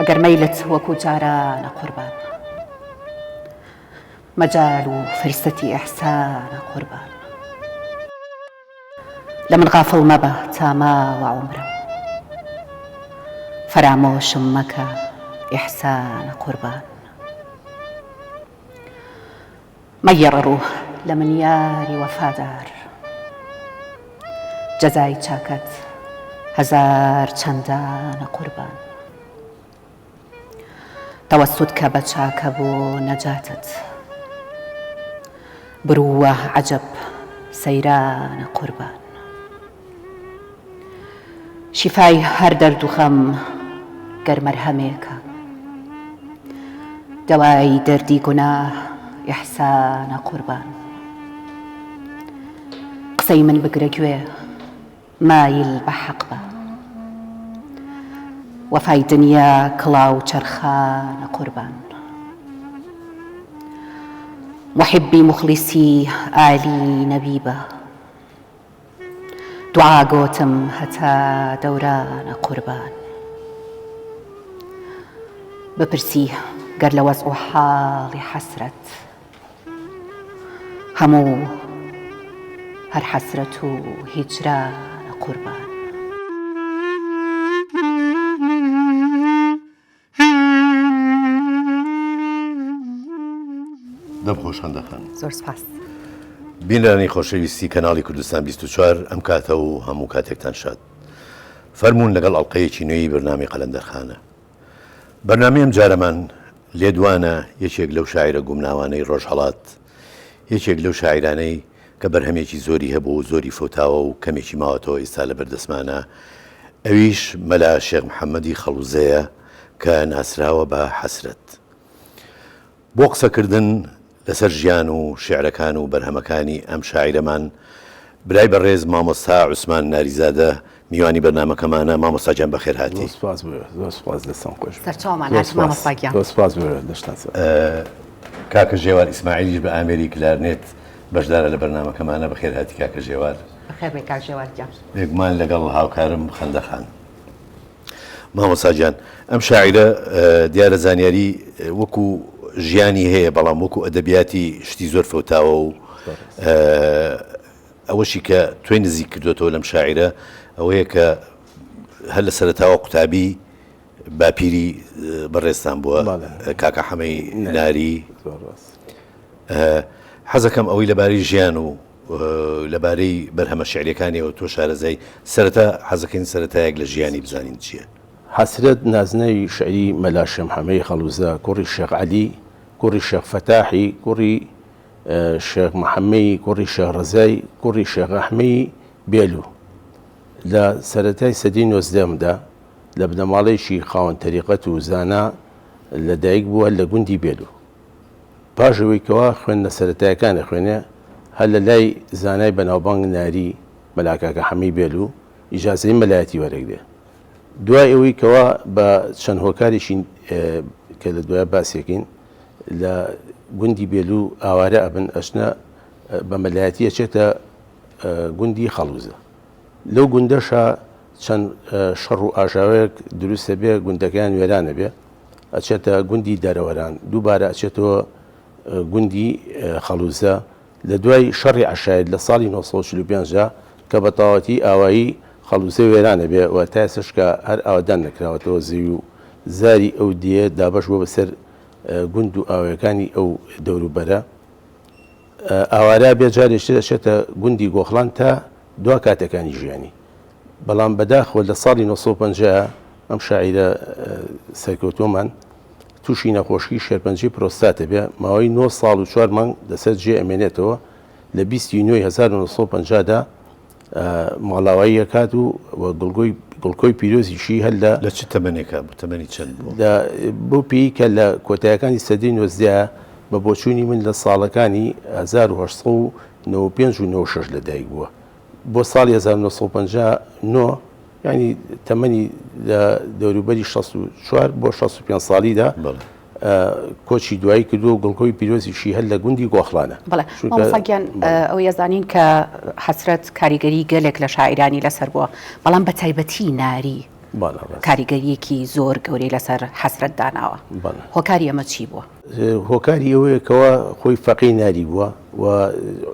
ئەگەر مەیلت وەکو جارانە قوربان، مەجال و فرسەتی ئیحسانە قوربان. لە من غافڵ مەبە تا ماوە عومرم، فرامۆشم مەکە ئیحسانە قوربان. مەیەڕە ڕوح لە من یاری وەفادار، جەزای چاکەت هەزار چەندانە قوربان. تەوەسود کە بە چاکە بۆ نەجاتت، برووە عەجەب سەیرانە قوربان. شیفای هەر دەرد و خەم گەر مەرهەمێکە، دەوای دەردی گوناه ئیحسانە قوربان. قسەی من بگرە گوێ مایل بە حەق بە، وەفای دنیا کڵاو چەرخانە قوربان. محبی مخلیسی ئالی نەبی بە، دوعا گۆتم هەتا دەورانە قوربان. بپرسی گەر لە وەزع و حاڵی حەسرەت، هەموو هەر حەسرەت و هیجرانە قوربان. دەمخۆش هەندەخان. زۆر سپاس. بینرانی خۆشەویستی کەناڵی کوردستان 24 ئەم کاتە و هەموو کاتێکتان شاد. فەرموون لەگەڵ ئەڵقەیەکی نوێی بەرنامی قەلەندەرخانە. بەرنامەی ئەم جارەمان لێدوانە یەکێک لەو شاعیرە گومناوانەی ڕۆژهەڵات، یەکێک لەو شاعیرانەی کە بەرهەمێکی زۆری هەبوو و زۆری فۆتاوە و کەمێکی ماوەتەوە ئێستا لە بەردەسمانە، ئەویش مەلا شێخ محەممەدی خەڵوزەیە کە ناسراوە بە حەسرەت. بۆ قسەکردن لەسەر ژیان و شێعرەکان و بەرهەمەکانی ئەم شاعیرەمان برای بەڕێز مامۆستا عوسمان ناریزادە میوانی بەرنامەکەمانە. مامۆستاجان بەخێر هاتی. زۆر سپاس دەستان خۆش. سەرچاومان هات مامۆستاگیان. زۆر سپاس دەشتان. کاکە ژێوار ئیسماعیلیش بە ئامێری کلارنێت بەشدارە لە بەرنامەکەمانە. بەخێر هاتی کاکە ژێوار. بەخێر بێ کاک ژێوار گیان. بێگومان لەگەڵ هاوکارم خەندەخان. مامۆستاجان ئەم شاعیرە دیارە زانیاری وەکو ژیانی هەیە، بەڵام وەکو ئەدەبیاتی شتی زۆر فەوتاوە و ئەوەشی کە توێ نزیک کردوێتەوە لەم شاعیرە ئەوەیە کە هەر لە سەرەتاوە قوتابی باپیری بەڕێستان بووە، کاکە حەمەی ناری. حەزەکەم ئەوەی لەبارەی ژیان و لەبارەی بەرهەمە شعریەکانیەوە تۆ شارەزای سەرەتا حەزەکەین سەرەتایەک لە ژیانی بزانین چییە؟ حەسرەت نازنەوی شعری مەلا شێخ محەممەدی خەڵوزە، کوڕی شێخ عەلی، کوڕی شێخ فەتاحی، کوڕی شێخ محەممەدی، کوڕی شێخ ڕەزای، کوڕی شێخ ئەحمەدی بێلوو لە سەرەتای سەدی 19دا لە بنەماڵەیەکی خاوەن تەریقەت و زانا لەدایک بووە لە گوندی بێلوو. پاشەوەی کەوا خوێندنە سەرەتایەکانە خوێنێ، هەر لە لای زانای بەناوبانگ ناری مەلا کاکە حەمەدی بێلوو ئیجازەی مەلایەتی وەرەگرێ. دوای ئەوەی کەوا بە چەند هۆکارێکی کە لە دوای باسیەکەین لە گوندی بێلوو ئاوارە ئەبن ئەچنە بە مەلایەتی ئەچێتە گوندی خەڵوزە. لەو گوندەشە چەند شەڕ و ئاژاوەیەک دروستە بێ، گوندەکان وێرانە بێ، ئەچێتە گوندی دەرەوەران، دووبارە ئەچێتەوە گوندی خەڵوزە. لە دوای شەڕی عەشایر لە ساڵی 1945 کە بە تەواوەتی ئاوایی خەڵوزە وێرانە بێ و تا ئێستاش کە هەر ئاوادان نەکراوەتەوە، زەوی و زاری ئەو دیە دابەش بووە بەسەر گوند و ئاوەکانی ئەو دەوروبەرە. ئاوارە بێجارێشتر دەچێتە گوندی گۆخڵان تا دوا کاتەکانی ژیانی. بەڵام بەداخەوە لە ساڵی 1950 ئەم شاعیرە سەرکەوتۆمان تووشی نەخۆشی شێرپەنجەی پرۆستاتە بێ، ماوەی 9 ساڵ و 4 مانگ لەسەر جێ ئەمێنێتەوە. لە 29/1950دا ماڵاوایی کات و گڵکۆی پیرۆزیشی هەر لە چ تەمەنێکە تەمەنی چەند بوو بۆ پێی کە لە کۆتایەکانی سەدەی 19 بە بۆچوونی من لە ساڵەکانی 1895 و 96 لەدایک بووە. بۆ ساڵی 1950 ینی تەمەنی لە دەوروبەری 64 بۆ 65 ساڵیدا کۆچی دوایی کردو و گڵکۆی پیرۆزیشی هەر لە گوندی گۆخڵانە. بڵێ مامۆستاگیان ئەو یەزانین کە حەسرەت کاریگەری گەلێک لە شاعیرانی لەسەر بووە، بەڵام بە تایبەتی ناری کاریگەریەکی زۆر گەورەی لەسەر حەسرەت داناوە هۆکاری ئەمە چی بووە؟ هۆکاری ئەوەیەکەوە خۆی فەقی ناری بووە و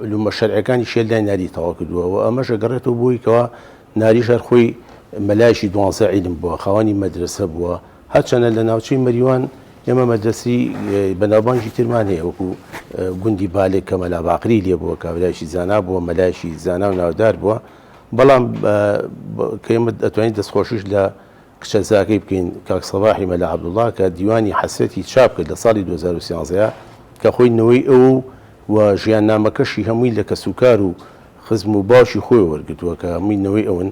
علومە شەرعەکانی شێلای ناری تەواو کردووە و ئەمەش ئەگەڕێتەوە بووی کەەوە ناریشار خۆی مەلایشی 12 عیلم بووە خاوەنی مەدرسە بووە هەرچەنە لە ناوچەی مەریوان ئێمە مەدرسی بەناوبانگی ترمان هەیە وەکو گوندی بالێک کە مەلا باقری لێ بووە کابرایشی زانا بووە مەلایشی زانا و ناودار بووە بەڵام کە ئێمە دەتوانین دەستخۆشیش لە کچەزاکەی بکەین کاک سەباحی مەلا عەبدوڵڵا کە دیوانی حەسرەتی چاپ کرد لە ساڵی 2013 کە خۆی نەوەی ئەو و ژیاننامەکەشی هەمووی لە کەسوکار و خزم و باشی خۆی وەرگتووە کە هەمووی نەوەی ئەون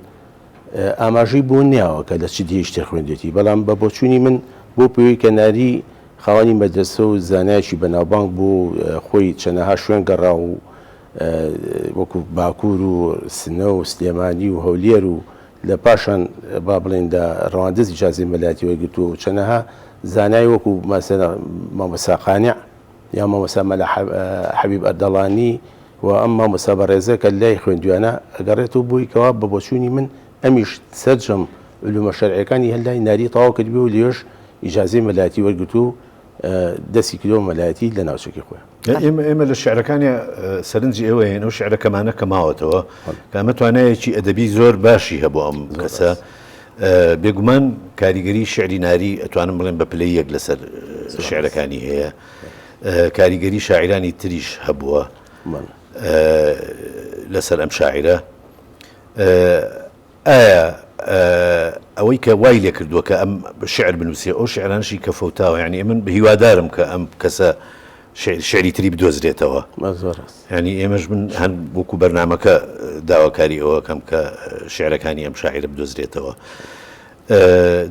ئاماژەی بۆ نیاوە کە لە چ دیشتە خوێندێتی بەڵام بە بۆچوونی من بۆ پێوەی کە ناری خاوەنی مەدرسە و زانایکی بەناوبانگ بوو خۆی چەندەها شوێن گەڕا و وەکو باکوور و سنە و سلێمانی و هەولێر و لە پاشان با بڵێن ڕەواندز ئیجازەی مەلایەتی وەرگرتووە و چەندەها زانای وەکو مامۆستا قانیع یا مامۆستا مەلا حەبیب ئەردەڵانی و ئەم مامۆستا بەڕێزە کە لای خوێندویانە ئەگەڕێتەوە بووی کەوا بە بۆچوونی من ئەمیش سەرجەم علومە شەرعەکانی هەلای ناری تەواو کردبێ و لێش ئیجازەی مەلایەتی وەرگرتو دەستی کردەوە مەلایەتی لە ناوچەکەی خۆیان ئێمە لە شعرەکانی سەرنجی ئەوەیە ئەو شعرەکەمانە کە ماوەتەوە کە ئەمە توانایەکی ئەدەبی زۆر باشی هەبوو ئەم کەسە بێگومان کاریگەری شعری ناری ئەتوانم بڵێن بە پلەی یەک لەسەر شعرەکانی هەیە کاریگەری شاعرانی تریش هەبووە لەسەر ئەم شاعرە ئایا ئەوەی کە وای لێ کردووە کە ئەم شعر بنووسێ ئەو شعرانشی کە فەوتاوە یعنی من هیوادارم کە ئەم کەسە شعری تری بدۆزرێتەوە ینی ئێمەش من هەند وەکو بەرنامەکە داواکاری ئەوە کەم کە شعرەکانی ئەم شاعرە بدۆزرێتەوە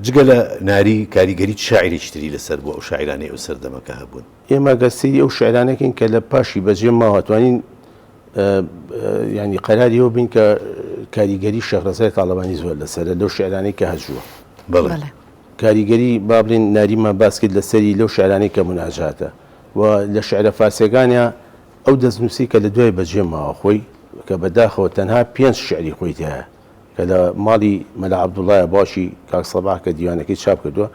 جگە لە ناری کاریگەری شاعرێکی تری لەسەر بۆ ئەو شاعرانەی ئەو سەردەمەکە هەبوون ئێمە گەستی ئەو شعرانەکەین کە لە پاشی بەجێ ماوەتوانین ینی قەراری ئەوە بین کە کاریگەری شێخ ڕەزای تاڵەبانی زۆر لەسەرە لەو شعرانەی کە هەجووە کاریگەری با بڵێن ناریمان باس کرد لەسەری لەو شعرانەی کە مناجاتە و لە شعرە فارسیەکانیە ئەو دەستنووسی کە لە دوای بەجێ ماوە خۆی کە بەداخەوە تەنها 5 شعری خۆی هەیە کە لە ماڵی مەلا عەبدوڵڵایە باشی کاک سەباح کە دیوانەکەی چاپ کردووە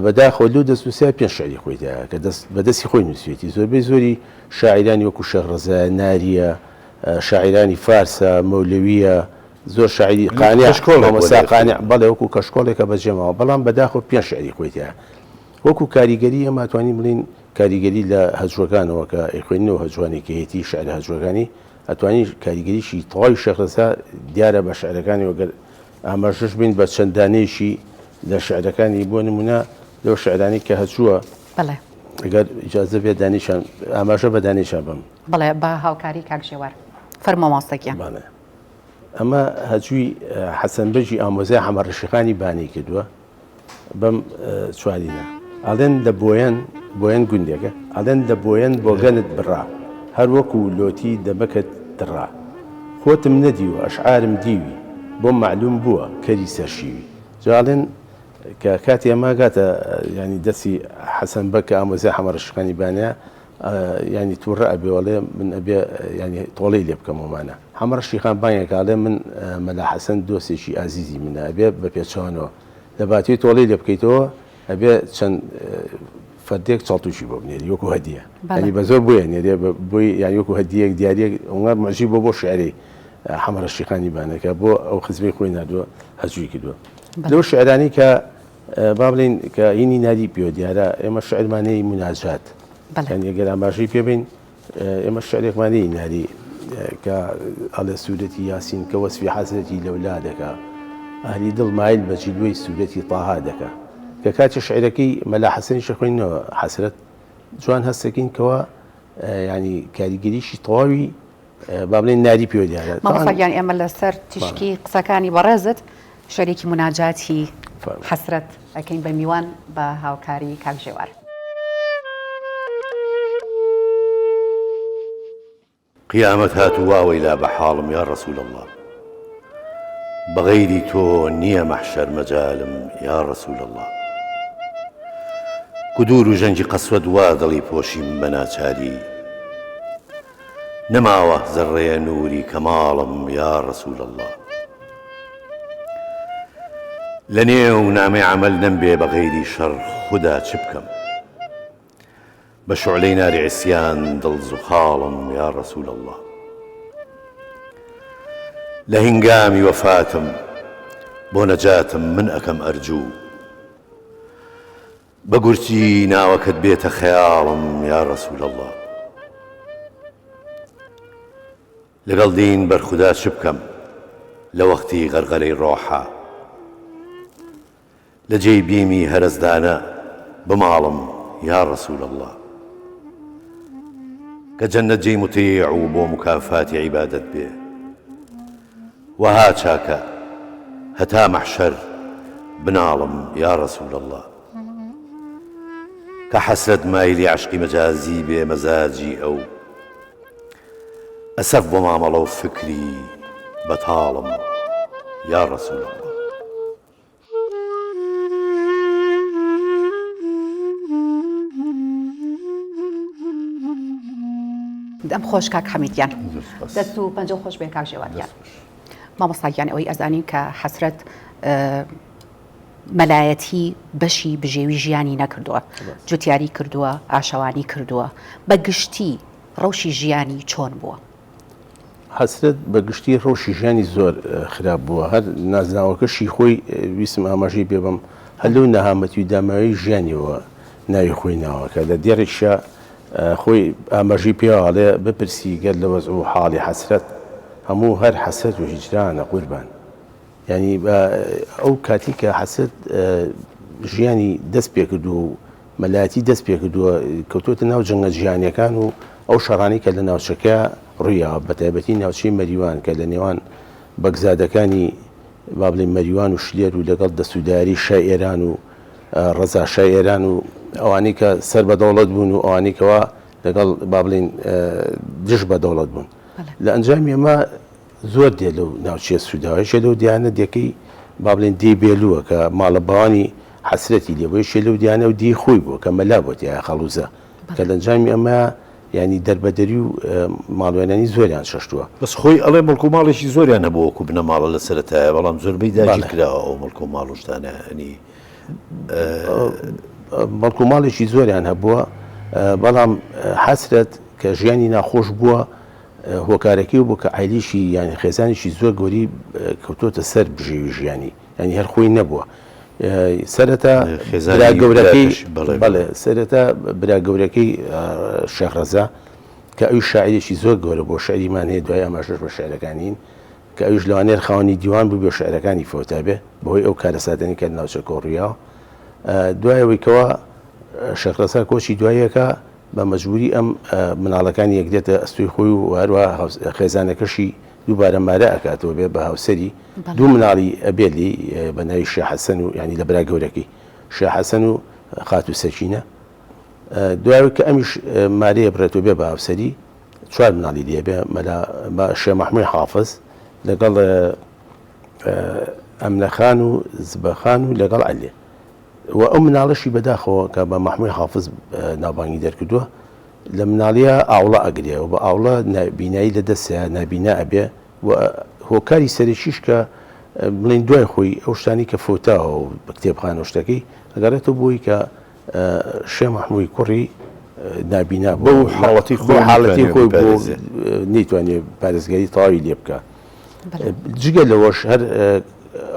بەداخەوە لەو دەستنووسیە 5 شعری خۆی هەیە کە بەدەستی خۆی نووسێتی زۆربەی زۆری شاعرانی وەکو شێخ ڕەزای ناریە شاعرانی فارسە مەولەویە زۆر شاعری قانیع مامۆستا قانیع بەڵێ وەکو کەشکۆڵێکە بەجێماوە بەڵام بەداخەوە 5 شعری خۆی هەیە وەکو کاریگەری ئەمە توانین بڵین کاریگەری لە هەجوەکانەوە کە ئەیخوێنینەوە هەجوانێکی هەیەتی شعر هەجوەکانی ئەتوانی کاریگەریشی تەواوی شێخ ڕەزا دیارە بە شعرەکانی وەگەر ئاماژەش بین بە چەندانەیەشی لە شعرەکانی بۆ نمونە لەو شعرانی کە هەجووە ئەگەر ئیجازە بێت دانیشان ئاماژە بە دانیشان بم بڵێ بە هاوکاری کاک ژێوار فەرمە ماستەکیان ئەمە هەجووی حەسەن بەژی ئامۆزای حەمەڕەشیخانی بانەی کردووە بەم چوارینە ئەڵێن لە بۆیەن گوندێکە ئەڵێن لە بۆیەن بۆگەنت بڕا هەر وەکو لۆتی دەبەکەت دڕا خۆتم نەدیوە ئەشعارم دیوی بۆ معلوم بووە کەری سەرشیوی جاڵێن کە کاتی ئەمە گاتە ینی دەستی حەسەن بە کە ئامۆزای حەمەڕەشیخانی بانەیە ینی تووڕە ئەبێوەڵێ من ئەبێ ینی تۆڵەی لێ بکەم ومانە حەمەڕەشیخان بانگێکاڵێ من مەلا حەسەن دۆستێکی ئازیزی منە ئەبێ بە پێچەوانەوە لە باتوی تۆڵەی لێ بکەیتەوە ئەبێ چەند فەردێک چاڵتوشی بۆ بنێری وەکو هەدیە ینی بە زۆر بۆیە نێرێ بۆی یانی وەکو هەدیەک دیارێک ئەوڵار مەژی بۆ شعری حەمەڕەشیخانی بانەکە بۆ ئەو خزمەی خۆی نردووە هەجووی کردووە لەو شعرانی کە با بڵین کە هینی ناری پێوە دیارە ئێمە شعرمانەی مناجات ئەگەر ئاماژەی پێبین ئێمە شعرێکمانەی ناری کە ئەڵێ سوورەتی یاسین کە وەسفی حەزرەتی لەولا دەکا ئەهلی دڵ مایل بە جیلوەی سوورەتی تاها دەکا کە کاتی شعرەکەی مەلا حەسەنی شەخۆینەوە حەسرەت جوان هەستەکەین کەەوە ینی کاریگەریشی تەواوی با بڵێن ناری پێوە دیارە مەڵفەگیان ئێمە لەسەر تشکی قسەکانی بەڕێزت شەریکی مناجاتی حەسرەت ئەکەین بە میوان بە هاوکاری کاک ژێوار قیامەت هاتوو واوەیلا بە حاڵم یا ڕەسوول الله بەغەیری تۆ نییە مەحشەر مەجالم یا ڕەسوول الله کودور و ژەنجی قەسوەت وا دڵی پۆشیم بە ناچاری نەماوە زەڕێیە نووری کەماڵم یا ڕەسوول الله لنێو نامێ عمل نەمبێ بە غەیری شەڕ خوددا چ بکەم بە شوعلەی ناری عیسیان دڵز و خاڵم یا ڕەسوول الله لە هینگامی وەفاتم بۆ نەجاتم من ئەکەم ئەرجوو بە گورچی ناوەکەت بێتە خەیاڵم یا ڕەسوول الله لەگەڵ دین بەرخودا چ بکەم لە وەختی غەرغەرەی ڕۆحە لە جێی بیمی هەرزدانە بماڵم یا ڕەسوول الله کە جەننەت جێی مطیع و بۆ مکافاتی عیبادەت بێ وها چاکە هەتا مەحشەر بناڵم یا ڕەسوول الله کە حەسرەت مایلی عشقی مەجازی بێ مەزاجی ئەو ئەسەف بۆ مامەڵە و فکری بەتاڵم یا ڕەسوول الله دەم خۆش کاک حەمیدیان دەست و پەنجە خۆش بێ کاک ژێوادیان مامۆستاگیان ئەوەی ئەزانین کە حەسرەت مەلایەتی بەشی بژێوی ژیانی نەکردووە جوتیاری کردووە ئاشەوانی کردووە بە گشتی ڕەوشی ژیانی چۆن بووە حەسرەت بە گشتی ڕۆژی ژیانی زۆر خراپ بووە هەر نازناوەکەشی خۆی ویسم ئاماژەی پێ بم هەلو نەهامەتی و داماوی ژیانیەوە ناوی خۆی ناوەکە لە دێڕێکشە خۆی ئاماژی پێواڵێ بپرسی گەر لە وەزع و حاڵی حەسرەت هەموو هەر حەسرەت و هیجرانە قوربان ینی ئەو کاتی کە حەسرەت ژیانی دەست پێ کردو و مەلایەتی دەست پێ کردووە کەوتۆتە ناو جەنگە ژیانیەکان و ئەو شەڕانی کە لە ناوچەکە ڕوویەوە بەتایبەتی ناوچەی مەریوان کە لە نێوان بەگزادەکانی با بڵێن مەریوان و شلێر و لەگەڵ دەسووداری شای ئێران و ڕەزا شای ئێران و ئەوانەی کە سەر بە دەوڵەت بوون و ئەوانەیەکەوە لەگەڵ با بڵێن دژ بە دەوڵەت بوون لە ئەنجامی ئێمە زۆر دێ لەو ناوچێ سووداویشە لەو دیانە دەکەی با بڵێن دی بێلووە کە ماڵە بەوانی حەسرەتی لێ بۆی شێ لەو دیانە و دی خۆی بووە کە مەلا بۆ تیا خەڵوزە کە لە ئەنجامی ئەمە ینی دەربەدەری و ماڵوێنانی زۆریان شەشتووە بەس خۆی ئەڵێ مڵک و ماڵێکی زۆریان هەبوو وەکو بنە ماڵە لە سەرەتایە بەڵام زۆربەی داگیر کراوە ئەو مڵک و ماڵوشتانە ینی بەڵکو و ماڵێکی زۆریان هەبووە بەڵام حەسرەت کە ژیانی ناخۆش بووە هۆکارەکەی بوو کە عیلیشی یانی خێزانێکی زۆر گۆری کەوتۆتە سەر بژێوی ژیانی ینی هەر خۆی نەبووە سەرەتا برا گەورەکەی بەڵێ سەرەتا برا گەورەکەی شێخ ڕەزا کە ئەوی شاعیرێکی زۆر گەورە بۆ شعریمان هەیە دوای ئەماشەش بە شعرەکانین کە ئەویش لەوانەیە خاوەنی دیوان بوو بێ شعرەکانی فۆتا بێ بەهۆی ئەو کارە سادەنی کە ناوچە کۆڕیاوە دوایەوەیکەوە شێخ ڕەزا کۆچی دوایەکە بە مەجبوری ئەم مناڵەکانی یەکدێتە ئەستوی خۆی و هەروە خێزانەکەشی دووبارە مارە ئەکاتەوە بێ بە هاوسەری دوو مناڵی ئەبێلی بە ناوی شێخ حەسەن و ینی لە برا گەورەکەی شێخ حەسەن و خات و سەکینە دوایەوە کە ئەمیش مارەیە بڕێتەوە بێ بە هاوسەری چوار مناڵی لێ بێ مەلا شێخ مەحموود حافظ لەگەڵ ئەمنەخان و زبەخان و لەگەڵ عەلێ و ئەو مناڵەشی بەداخەوە کە بە مەحموود حافظ ناوبانگی دەرکردووە لە مناڵیە ئاوڵە ئەگرێ و بە ئاوڵە بینایی لە دەستە نابینا ئەبێ و هۆکاری سەرشیش کە بڵین دوای خۆی ئەو شتانی کە فۆتاوە و بە کتێبخانە شتەکەی ئەگەڕێتەوە بۆی کە شێخ مەحموودی کوڕی نابینا بۆ حاڵەتی خۆی بۆ نەیتوانێت پارێزگاری تەواوی لێ بکە جگە لەوەش هەر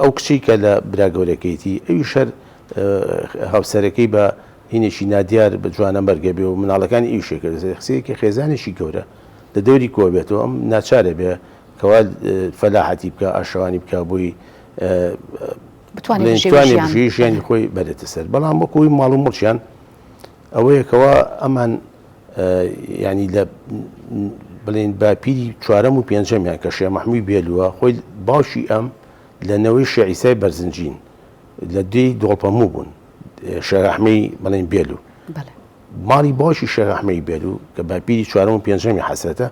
ئەو کچی کە لە برا گەورەکەیەتی ئەویش هەر هاوسەرەکەی بە هینێکی نادیار بە جوانە بەرگەبێ و مناڵەکانی ئیشێکرد قسەیەکی خێزانێکی گەورە لە دەوری کۆ بێتەوە ئەم ناچارە بێ کەوا فەلاحەتی بکە ئاشەوانی بکە بووی بتوانێت بژێ ژیانی خۆی بەرێتە سەر بەڵام وەکوی ماڵ و مڵچیان ئەوەیەکەوە ئەمان ینی لە بڵێن باپیری چوارەم و پێنجەمیان کە شێخ مەحموود بێلووە خۆی باوشی ئەم لە نەوەی شێخ عیسای بەرزنجین لە دوێی دۆڵپەموو بوون شێخ ئەحمەدی بڵێن بێلوو ماڵی باشی شێخ ئەحمەدی بێلوو کە باپیری چوارەم و پێنجەمی حەسرەتە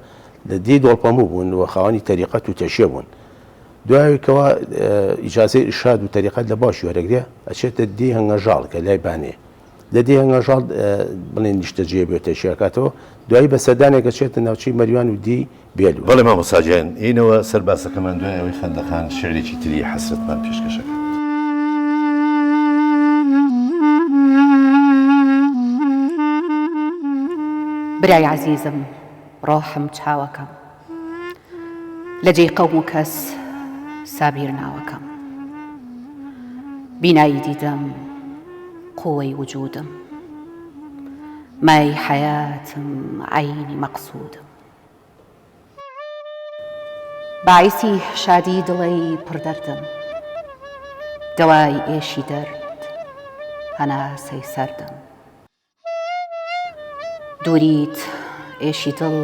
لە دێی دۆڵپەموو بوون و خاوەنی تەریقەت و تەشیە بوون دوایەوەیکەوە ئیجازەی ئیرشاد و تەریقەت لە باشی وەرەگرێ ئەچێتە دێی هەنگەژاڵ کە لای بانێ لە دێی هەنگەژاڵ بڵێن نیشتەجێ بێت تەشیەکاتەوە دوایی بە سەردانێکە چێتە ناوچەی مەریوان و دی بێلوو بەڵێ مامۆستاجیان اینەوە سەرباسەکەمان دوای ئەوەی خەندەخان شعرێکی تری حەسرەتمان پێشکەشەکە برای عزیزم ڕۆحم چاوەکەم لە جێی قەوم و کەس سابیر ناوەکەم بینایی دیدەم قووەی وجودم مای حیاتم عینی مەقسوودم باعیسی شادی دڵی پردەردم دەوای ئێشی دەرد هەناسەی سەردم دووریت ئێشی دڵ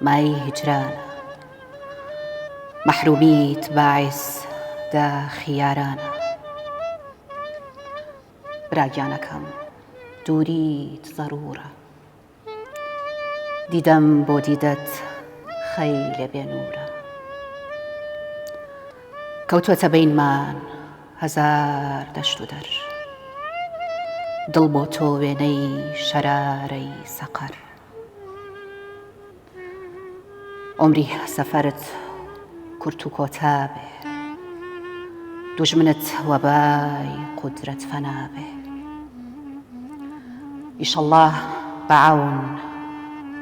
مای هجرانە محرومیت باعث دا خیارانە براگیانەکەم دووریت ضرورە دیدەم بۆ دیدەت خەیلە بێنورە کەوتووەتە بینمان هەزار دەشت و دەر دڵ بۆ تۆ وێنەی شەرارەی سەقەر عمری سەفەرت کورت و کۆتا بێ دوژمنت وەبای قودرەت فەنا بێ ئیشەڵڵاه بەعەون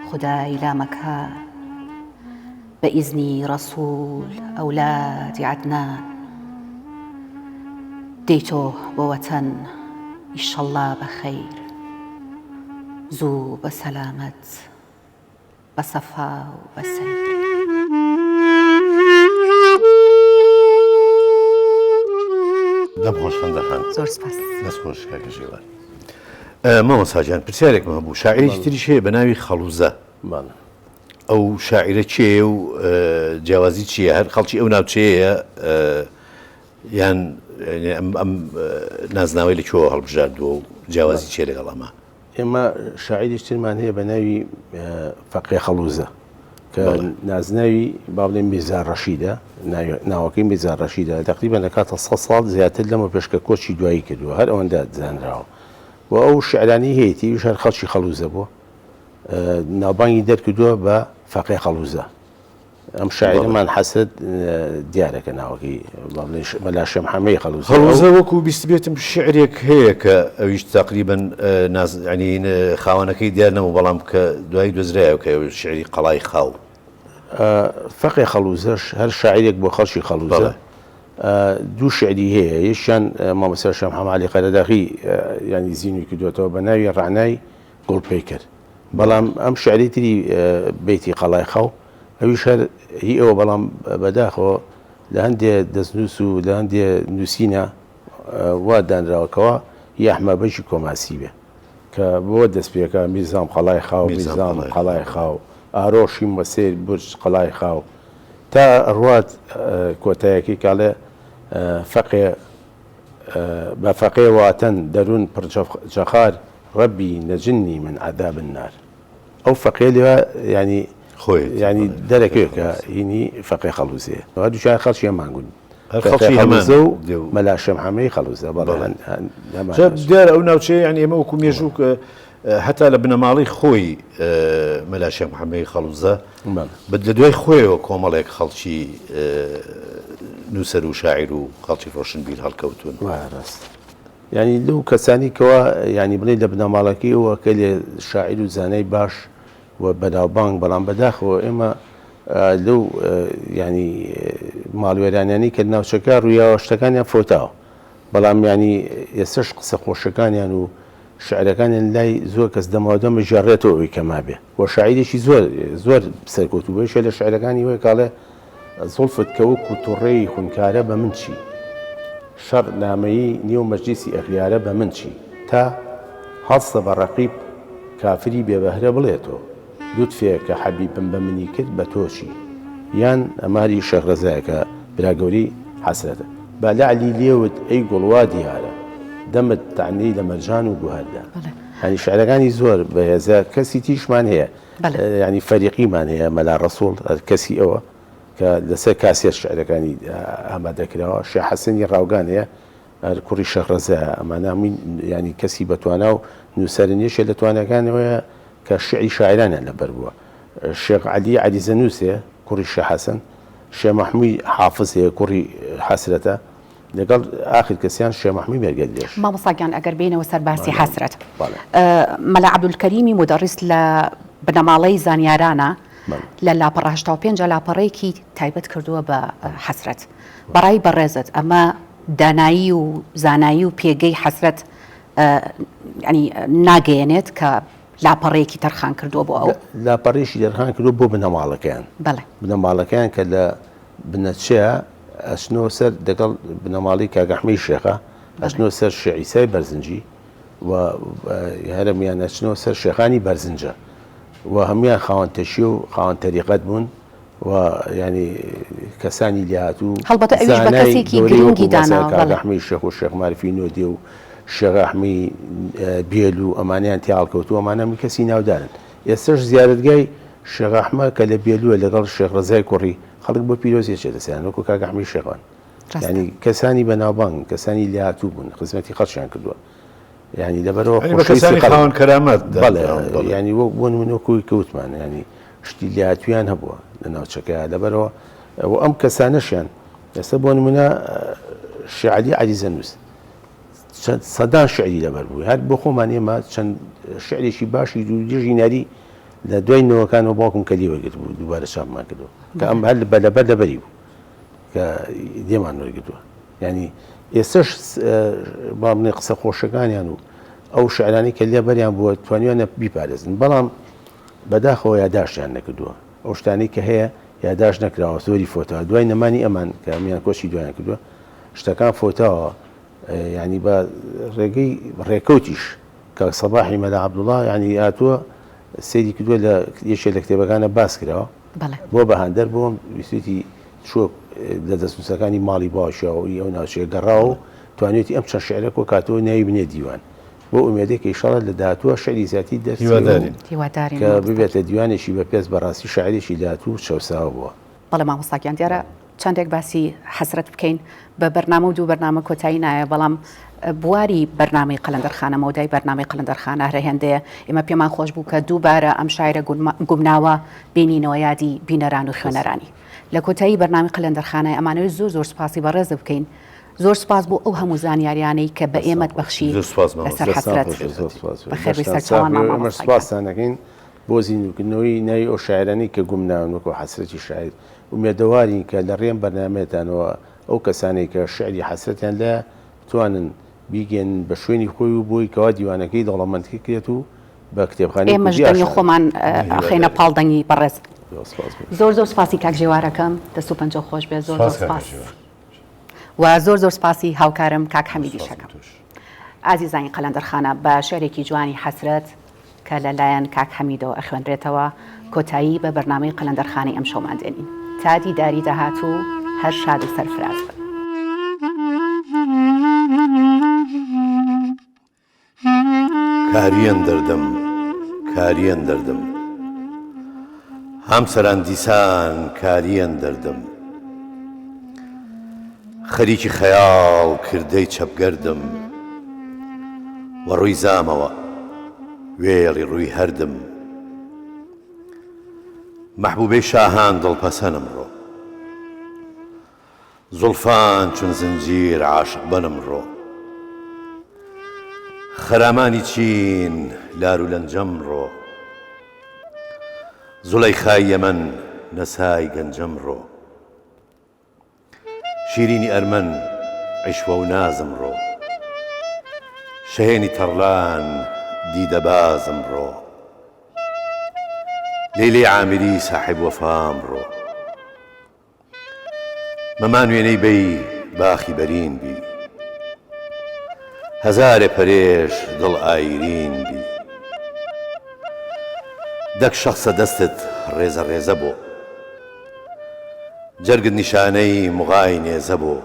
خودای لامەکان بە ئیزنی ڕەسوول ئەولادی عەدنان دەیتۆ بۆ وەتەن ئیشەڵڵا بەخەیر زوو بە سەلامەت بە سەفا و بە سەیر دەم خۆش خەندەخان زۆر سپاس دەست خۆش کاکە ژێوار مامۆساجان پرسیارێکمە بوو شاعیرێکی تریش هەیە بە ناوی خەڵوزە ئەو شاعیرە چێە و جیاوازی چییە هەر خەڵکی ئەو ناوچەیە یان ئەم نازناوی لە کێوە هەڵبژاردووە و جیاوازی چێ لەگەڵ ئەمە ئێمە شاعیری ترمان هەیە بە ناوی فەقێ خەڵوزە کە نازناوی با بڵێن میرزا ڕەشیدە ناوەکەی میرزا ڕەشیدە تقریبەن لە کاتە 100 ساڵ زیاتر لەمە پێشکە کۆچی دوایی کردووە هەر ئەوەندە دزانراوە و ئەو شعرانی هەیەی وش هەر خەڵکی خەڵوزە بووە ناوبانگی دەرکردووە بە فەقێ خەڵوزە ئەم شاعرمان حەسەد دیارەکە ناوەکەی مەلاشە محەممەی خەڵوزە وەکو بیست بێتم شعرێک هەیە کە ئەویش تقریبن خاوەنەکەی دیار نەبوو بەڵام کە دوای دۆزرایەوە کە شعری قەڵای خاو فەقێ خەڵوزەش هەر شاعرێک بۆ خەڵکی خەڵوزە دوو شعری هەیە یەکیان مامۆستا شەم حەمالی قەرەداغی ینی زینوی کردوێتەوە بە ناوی ڕعنای گوڵپەیکەر بەڵام ئەم شعری تری بەیتی قەڵای خاو ئەویش هەر هی ئەوە بەڵام بەداخەوە لە هەندێ دەستنووس و لە هەندێ نووسینە وا دانراوەکەوە یاحمە بەشی کۆماسی بێ کە بۆ دەست پێەکە میرزام قەڵای خاو میرزام قەڵای خاو ئارۆشی مەسێر برج قەڵای خاو تا ڕوات کۆتایەکی کاڵێ فەقێ بە فەقێ واتەن دەروون پرجەخار ڕەبی نەجنی من عەذاب النار ئەو فەقێ لێوە ینی ینی دەرەکەوێت کە هینی فەقێ خەڵوزەیە دووچیان خەڵکی هەمانگون خەڵکی هەمەزە و مەلاشە محەممەی خەڵوزە بەڵێ دیارە ئەو ناوچەیە ینی ئێمە وەکو مێژوو کە هەتا لە بنەماڵی خۆی مەلاشە محەممەی خەڵوزە لە دوای خۆیەوە کۆمەڵێک خەڵکی نووسەر و شاعیر و خەڵکی ڕۆشنبیر هەڵکەوتون ڕاست ینی لەو کەسانی کەەوە ینی بڵێ لە بنەماڵەکەی ئەوە کە لێ شاعیر و زانای باش و بەناوبانگ بەڵام بەداخەوە ئێمە لەو ینی ماڵوێرانیانی کە ناوچەکە ڕوویاوە شتەکانیان فۆتاوە بەڵام ینی ئێستش قسە خۆشەکانیان و شعرەکانیان لای زۆر کەس دەماوەدەمە ژێڕێتەوە ئەوی کەما بێ و شاعیرێکی زۆر سەرکەوتوبەیشە لە شعرەکانی وێ کاڵێ زوڵفت کە وەکو تووڕێی خونکارە بە من چی شەڕ نامەیی نیو مەجلیسی ئەغیارە بە من چی تا هەڵسە بە ڕەقیب کافری بێبەهرە بڵێتەوە دوت فێ کە حەبیبم بە منی کرد بە تۆچی یان ئەماری شەغرەزایە کە براگەوری حەسرەتە با لەعلی لێوت ئەی گوڵوا دیارە دەمت تعنەی لە مەرجان و گوهەردا ینی شعرەکانی زۆر بەهێزە کەسی تیشمان هەیە ینی فەریقیمان هەیە مەلا ڕەسوڵ کەسی ئەوە کە لەسەر کاسێت شعرەکانی ئامادەکراوە شێخ حەسەنی ڕاوگان هەیە کوڕی شەغرەزایە ئەمانامین ینی کەسی بەتوانا و نووسەرنیشە لە توانەکانەوەیە کە شعری شاعرانیان لەبەر بووە شێخ عەلی عەلیزە نووسێ کوڕی شێخ حەسەن شێخ مەحموود حافز هەیە کوڕی حەسرەتە لەگەڵ ئاخر کەسیان شێخ مەحموود مێرگەلێش مامۆستاگیان ئەگەر بێنەوە سەر باسی حەسرەت مەلا عەبدولکەریمی مدەڕیس لە بنەماڵەی زانیارانە لە لاپەڕ 85 لاپەڕەیەکی تایبەت کردووە بە حەسرەت بەڕای بەڕێزت ئەمە دانایی و زانایی و پێگەی حەسرەت ینی ناگەیەنێت کە لاپەڕەیەکی تەرخان کردووە بۆ ئەو لاپەڕێکی دەرخان کردو بۆ بنەماڵەکەیان بەڵێ بنەماڵەکەیان کە لە بنەچەیە ئەچنەوە سەر دەگەڵ بنەماڵی کاگەحمەی شێخە ئەچنەوە سەر شێعیسای بەرزنجی و هەرمیان ئەچنەوە سەر شێخانی بەرزنجە و هەمویان خاوەنتەشی و خاوەن تەریقەت بوون و ینی کەسانی لێهاتوو هەڵبەتە ئەویش بە کەسێکی گرنگی داناوە کاگەحمەی شێخ و شێخ مارفی نۆدێ و شێخ ئەحمەی بێل و ئەمانیان تێڵکەوتو ئەمانە کەسی ناودارن ئێستش زیارەتگای شێخ ئەحمە کە لە بێلووە لەگەڵ شێخ ڕەزای کوڕی خەڵک بۆ پیرۆزیەکێ دەسییان وەکو کاگەحمەی شێخوان ینی کەسانی بەناوبانگ کەسانی لێهاتوو بوون خزمەتی خەڵکیان کردووە ینی لەبەرەوە خاوەن کەرامەت ینی بۆ نمونەوەکوی کەوتمان ینی شتی لێهاتویان هەبووە لە ناوچەکەیە لەبەرەوە ئەم کەسانەشیان ئێستا بۆ نمونە شێعەلی عەلیزە نووس سەدان شعری لەبەر بووی هەر بۆ خۆمان ئێمە چەند شعرێکی باشی دووجێژی ناری لە دوای نەوەکانەوە باوکم کە لێوەرگرت بوو دووبارە چاپمان کردەوە کە ئەم هەر لەبەر لەبەری بوو کە دێمان وەرگرتووە ینی ئێستش با بڵێ قسە خۆشەکانیان و ئەو شعرانی کە لێبەریان بووە توانیوانە بیپارێزن بەڵام بەداخەوە یاداشتیان نەکردووە ئەو شتانی کە هەیە یاداش نەکراوە زۆری فۆتەوە دوای نەمانی ئەمان کە ئەمیان کۆچی دوایان کردووە شتەکان فۆتەوە ینی بە ڕێگەی ڕێکەوتیش کە سەباحی مەلا عەبدوڵڵا ینی هاتووە سەیری کردووە لە یەکێک لە کتێبەکانە باس کراوە بۆ بەهاندەر بۆم ویستی چۆ لە دەستنووسەکانی ماڵی باشەوە ئەو ناوچەیە گەڕاوە و توانێتی ئەم چەند شعرێک و کاتەوە ناوی بنێ دیوان بۆ ئومێدێک ئیشەڵە لە داهاتووە شعری زیاتی هیوادارین هیوادارین کە ببێتە دیوانێکی بەپێز بەڕاستی شاعرێکی داهاتوو شەوساوە بووە بەڵێ مامۆستاکیان دیارە چندێک باسی حەسرەت بکەین بە بەرنامە و دوو بەرنامە کۆتایی نایە بەڵام بواری بەرنامەی قەلەندەرخانە مەودای بەرنامەی قەلەندەرخانە هەرە هێندەیە ئێمە پێمان خۆش بوو کە دووبارە ئەم شاعرە گومناوە بینینەوە یادی بینەران و خوێنەرانی لە کۆتایی بەرنامەی قەلەندەرخانە ئەمانەوێت زۆر سوپاسی بەڕێز بکەین زۆر سپاس بۆ ئەو هەموو زانیاریانەی کە بە ئێمەت بەخشی لەسەر حەسرەت بەخێربی سەرچاوان سپاسانەکەین بۆ زیندوکردنەوەی ناوی ئەو شاعرانی کە گومناون وەکو حەسرەتی شاعر ومێدەوارین کە لە ڕێم بەرنامێتانەوە ئەو کەسانێک کە شعری حەسرەتیان لە توانن بیگەن بە شوێنی خۆی و بۆی کەوا دیوانەکەی دەوڵەمەندی کرێت و بە کتێبخانەی ئێمەش دەنگی خۆمان خێنە پاڵدەنگی بەڕێز زۆر زۆر سپاسی کاک ژێوارەکەم دەست و پەنجە خۆش بێ زۆر سپاس و زۆر سپاسی هاوکارم کاک حەمیدی شەکەم ئازیزانی قەلەندەرخانە بە شعرێکی جوانی حەسرەت کە لەلایەن کاک حەمیدەوە ئەخوێنرێتەوە کۆتایی بە بەرنامەی قەلەندەرخانەی ئەم شەومان دێنین تا دیداری داهاتوو هەر شاد و سەرفراز بن کاریان دەردەم کاریان دەردەم هەمسەران دیسان کاریان دەردەم خەریکی خەیاڵ کردەی چەپگەردم وە ڕووی زامەوە وێڵی ڕووی هەردم مەحبوبەی شاهان دڵپەسەنم ڕۆ زولفان چون زنجیر عاشق بنم ڕۆ خەرامانی چین لار و لەنجەم ڕۆ زولەیخای یەمەن نەسای گەنجەم ڕۆ شیرینی ئەرمەن عیشوە و نازم ڕۆ شەهێنی تەڕلان دیدە بازم ڕۆ لەیلەی عامیری ساحیب وەفام ڕۆ مەمان وێنەی بەی باخی بەرین بی هەزارێ پەرێش دڵ ئایرین بی دەک شەخسە دەستت ڕێزە ڕێزە بۆ جەرگت نیشانەی موغای نێزە بۆ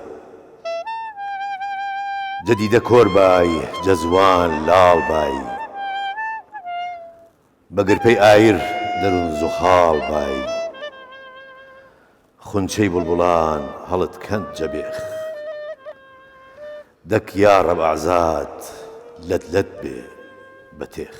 جەدیدە کۆر بای جەزوان لاڵ بای بە گرپەی ئایر دەروون زوخاڵ بای خونچەی بولبولان هەڵت کەند جەبێخ دەک یا ڕەب عەزات لەت لەت بێ بەتێخ